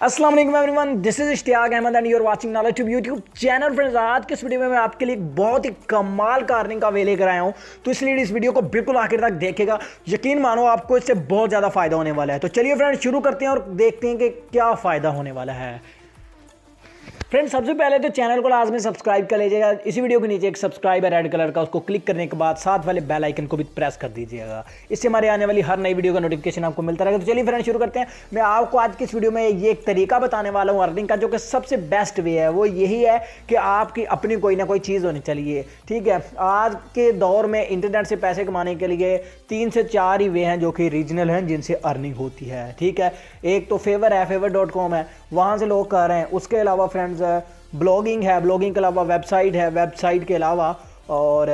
अस्सलाम वालेकुम everyone, this is Ishtiaq Ahmed and you are watching Knowledge Tube YouTube channel. Friends, आज के इस वीडियो में मैं आपके लिए बहुत ही कमाल का अर्निंग का वे लेकर आया हूं, तो इसलिए इस वीडियो को बिल्कुल आखिर तक देखेगा। यकीन मानो आपको इससे बहुत ज़्यादा फायदा होने वाला है। तो चलिए फ्रेंड्स शुरू करते हैं और देखते हैं कि क्या फ़ायदा होने वाला है। फ्रेंड्स, सबसे पहले तो चैनल को लाजमी सब्सक्राइब कर लीजिएगा। इसी वीडियो के नीचे एक सब्सक्राइब है रेड कलर का, उसको क्लिक करने के बाद साथ वाले बेल आइकन को भी प्रेस कर दीजिएगा। इससे हमारे आने वाली हर नई वीडियो का नोटिफिकेशन आपको मिलता रहेगा। तो चलिए फ्रेंड्स शुरू करते हैं। मैं आपको आज की इस वीडियो में ये एक तरीका बताने वाला हूँ अर्निंग का, जो कि सबसे बेस्ट वे है। वो यही है कि आपकी अपनी कोई ना कोई चीज़ होनी चाहिए। ठीक है, आज के दौर में इंटरनेट से पैसे कमाने के लिए 3 से 4 ही वे हैं जो कि रीजनल हैं, जिनसे अर्निंग होती है। ठीक है, एक तो फेवर है, fever.com है, वहाँ से लोग कर रहे हैं। उसके अलावा फ्रेंड्स ब्लॉगिंग है, ब्लॉगिंग के अलावा वेबसाइट है, वेबसाइट के अलावा और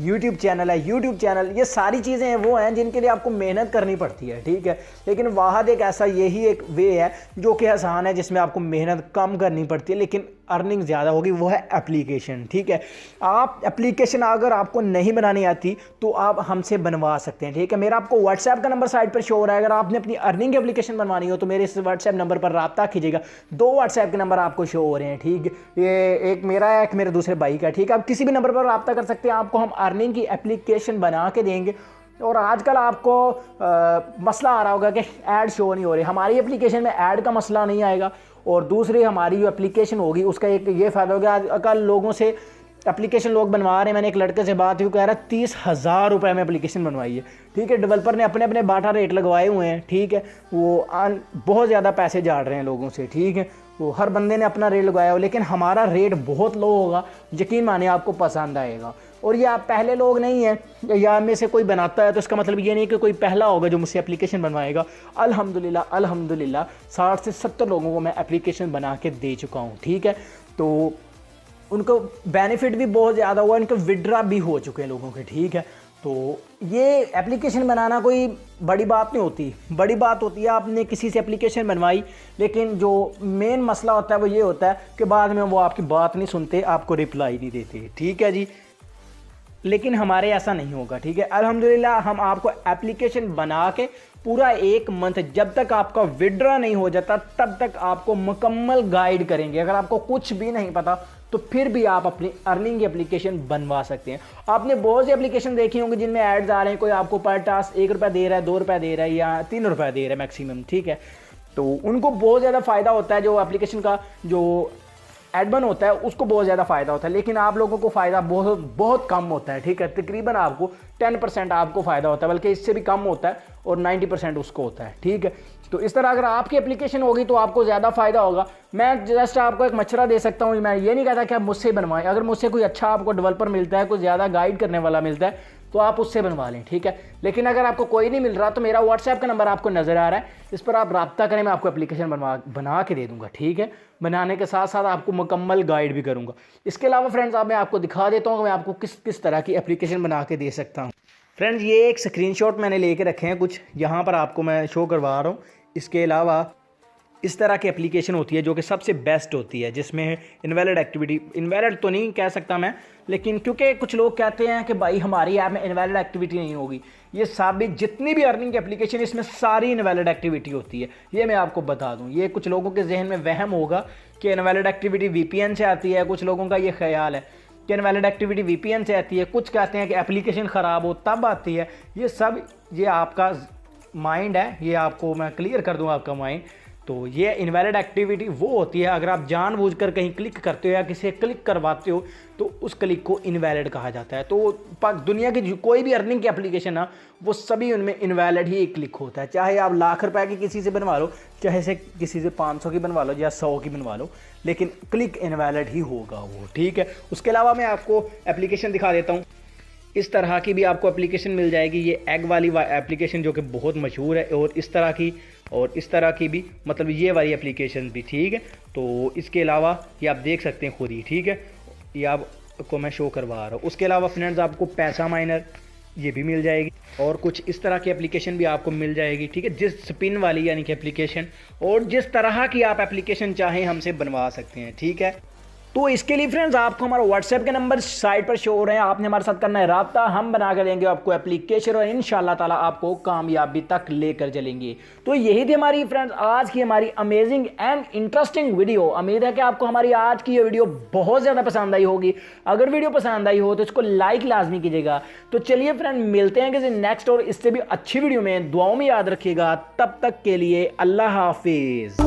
यूट्यूब चैनल है, यूट्यूब चैनल। ये सारी चीज़ें हैं वो हैं जिनके लिए आपको मेहनत करनी पड़ती है। ठीक है, लेकिन वाहद एक ऐसा यही एक वे है जो कि आसान है, जिसमें आपको मेहनत कम करनी पड़ती है लेकिन अर्निंग ज़्यादा होगी। वो है एप्लीकेशन। ठीक है, आप एप्लीकेशन अगर आपको नहीं बनानी आती तो आप हमसे बनवा सकते हैं। ठीक है, मेरा आपको व्हाट्सएप का नंबर साइड पर शो हो रहा है। अगर आपने अपनी अर्निंग एप्लीकेशन बनवानी हो तो मेरे इस व्हाट्सएप नंबर पर रब्ता कीजिएगा। 2 व्हाट्सएप के नंबर आपको शो हो रहे हैं। ठीक है, ये एक मेरा है, एक मेरे दूसरे भाई का। ठीक है, आप किसी भी नंबर पर रब्ता कर सकते हैं। आपको हम अर्निंग की एप्लीकेशन बना के देंगे। और आजकल आपको मसला आ रहा होगा कि ऐड शो नहीं हो रही। हमारी एप्लीकेशन में ऐड का मसला नहीं आएगा। और दूसरी हमारी जो एप्लीकेशन होगी उसका एक ये फ़ायदा होगा, आजकल लोगों से एप्लीकेशन लोग बनवा रहे हैं। मैंने एक लड़के से बात हुई, कह रहा है 30,000 रुपये में एप्लीकेशन बनवाई है। ठीक है, डेवलपर ने अपने अपने बाटा रेट लगवाए हुए हैं। ठीक है, वो बहुत ज़्यादा पैसे झाड़ रहे हैं लोगों से। ठीक है, वो हर बंदे ने अपना रेट लगवाया हो, लेकिन हमारा रेट बहुत लो होगा। यकीन मानिए आपको पसंद आएगा। और ये आप पहले लोग नहीं हैं, या में से कोई बनाता है तो इसका मतलब ये नहीं कि कोई पहला होगा जो मुझसे एप्लीकेशन बनवाएगा। अल्हम्दुलिल्लाह अल्हम्दुलिल्लाह 60 से 70 लोगों को मैं एप्लीकेशन बना के दे चुका हूँ। ठीक है, तो उनको बेनिफिट भी बहुत ज़्यादा हुआ, उनको विड्रा भी हो चुके हैं लोगों के। ठीक है, तो ये एप्लीकेशन बनाना कोई बड़ी बात नहीं होती। बड़ी बात होती है आपने किसी से एप्लीकेशन बनवाई, लेकिन जो मेन मसला होता है वो ये होता है कि बाद में वो आपकी बात नहीं सुनते, आपको रिप्लाई नहीं देते। ठीक है जी, लेकिन हमारे ऐसा नहीं होगा। ठीक है, अल्हम्दुलिल्लाह हम आपको एप्लीकेशन बना के पूरा 1 मंथ, जब तक आपका विड्रा नहीं हो जाता तब तक आपको मुकम्मल गाइड करेंगे। अगर आपको कुछ भी नहीं पता तो फिर भी आप अपनी अर्निंग एप्लीकेशन बनवा सकते हैं। आपने बहुत सी एप्लीकेशन देखी होंगी जिनमें एड्स आ रहे हैं। कोई आपको पर टास्क 1 रुपया दे रहा है, 2 रुपये दे रहा है, या 3 रुपये दे रहा है मैक्सिमम। ठीक है, तो उनको बहुत ज़्यादा फ़ायदा होता है। जो एप्लीकेशन का जो एडमन होता है उसको बहुत ज़्यादा फ़ायदा होता है, लेकिन आप लोगों को फ़ायदा बहुत कम होता है। ठीक है, तकरीबन आपको 10% आपको फ़ायदा होता है, बल्कि इससे भी कम होता है, और 90% उसको होता है। ठीक है, तो इस तरह अगर आपकी एप्लीकेशन होगी तो आपको ज़्यादा फ़ायदा होगा। मैं जस्ट आपको एक मशवरा दे सकता हूँ, मैं ये नहीं कहता कि आप मुझसे बनवाएं। अगर मुझसे कोई अच्छा आपको डेवलपर मिलता है, कोई ज़्यादा गाइड करने वाला मिलता है, तो आप उससे बनवा लें। ठीक है, लेकिन अगर आपको कोई नहीं मिल रहा तो मेरा व्हाट्सएप का नंबर आपको नज़र आ रहा है, इस पर आप रब्ता करें, मैं आपको एप्लीकेशन बना के दे दूँगा। ठीक है, बनाने के साथ साथ आपको मुकम्मल गाइड भी करूँगा। इसके अलावा फ्रेंड्स मैं आपको दिखा देता हूँ कि मैं आपको किस किस तरह की एप्लीकेशन बना के दे सकता हूँ। फ्रेंड्स, ये एक स्क्रीनशॉट मैंने लेके रखे हैं कुछ, यहाँ पर आपको मैं शो करवा रहा हूँ। इसके अलावा इस तरह की एप्लीकेशन होती है जो कि सबसे बेस्ट होती है, जिसमें इनवैलिड एक्टिविटी, इनवैलिड तो नहीं कह सकता मैं, लेकिन क्योंकि कुछ लोग कहते हैं कि भाई हमारी ऐप में इनवैलिड एक्टिविटी नहीं होगी। ये साबित जितनी भी अर्निंग एप्लीकेशन इसमें सारी इनवैलिड एक्टिविटी होती है, ये मैं आपको बता दूं। ये कुछ लोगों के जहन में वहम होगा कि इनवैलिड एक्टिविटी वीपीएन से आती है। कुछ लोगों का ये ख्याल है कि इनवैलिड एक्टिविटी वीपीएन से आती है। कुछ कहते हैं कि एप्लीकेशन ख़राब हो तब आती है। ये आपका माइंड है, ये आपको मैं क्लियर कर दूँगा आपका माइंड। तो ये इनवैलिड एक्टिविटी वो होती है अगर आप जानबूझकर कहीं क्लिक करते हो या किसी क्लिक करवाते हो तो उस क्लिक को इनवैलिड कहा जाता है। तो दुनिया की कोई भी अर्निंग की एप्लीकेशन है वो सभी उनमें इनवैलिड ही क्लिक होता है। चाहे आप लाख रुपए की किसी से बनवा लो, चाहे से किसी से 500 की बनवा लो या 100 की बनवा लो, लेकिन क्लिक इनवैलिड ही होगा वो। ठीक है, उसके अलावा मैं आपको एप्लीकेशन दिखा देता हूँ। इस तरह की भी आपको एप्लीकेशन मिल जाएगी। ये एग वाली एप्लीकेशन जो कि बहुत मशहूर है, और इस तरह की भी, मतलब ये वाली एप्लीकेशन भी। ठीक है, तो इसके अलावा ये आप देख सकते हैं खुद ही। ठीक है, ये आपको मैं शो करवा रहा हूँ। उसके अलावा फ्रेंड्स आपको पैसा माइनर ये भी मिल जाएगी और कुछ इस तरह की एप्लीकेशन भी आपको मिल जाएगी, ठीक है, जिस स्पिन वाली यानी कि एप्लीकेशन, और जिस तरह की आप एप्लीकेशन चाहें हमसे बनवा सकते हैं, ठीक है। तो इसके लिए फ्रेंड्स आपको हमारा व्हाट्सएप के नंबर साइड पर शो हो रहे हैं, आपने हमारे साथ करना है रब्ता, हम बना कर देंगे आपको एप्लीकेशन और इंशाल्लाह ताला आपको कामयाबी तक लेकर चलेंगे। तो यही थी हमारी फ्रेंड्स आज की हमारी अमेजिंग एंड इंटरेस्टिंग वीडियो। उम्मीद है कि आपको हमारी आज की ये वीडियो बहुत ज़्यादा पसंद आई होगी। अगर वीडियो पसंद आई हो तो इसको लाइक लाजमी कीजिएगा। तो चलिए फ्रेंड मिलते हैं किसी नेक्स्ट और इससे भी अच्छी वीडियो में, दुआओं में याद रखिएगा। तब तक के लिए अल्लाह हाफिज़।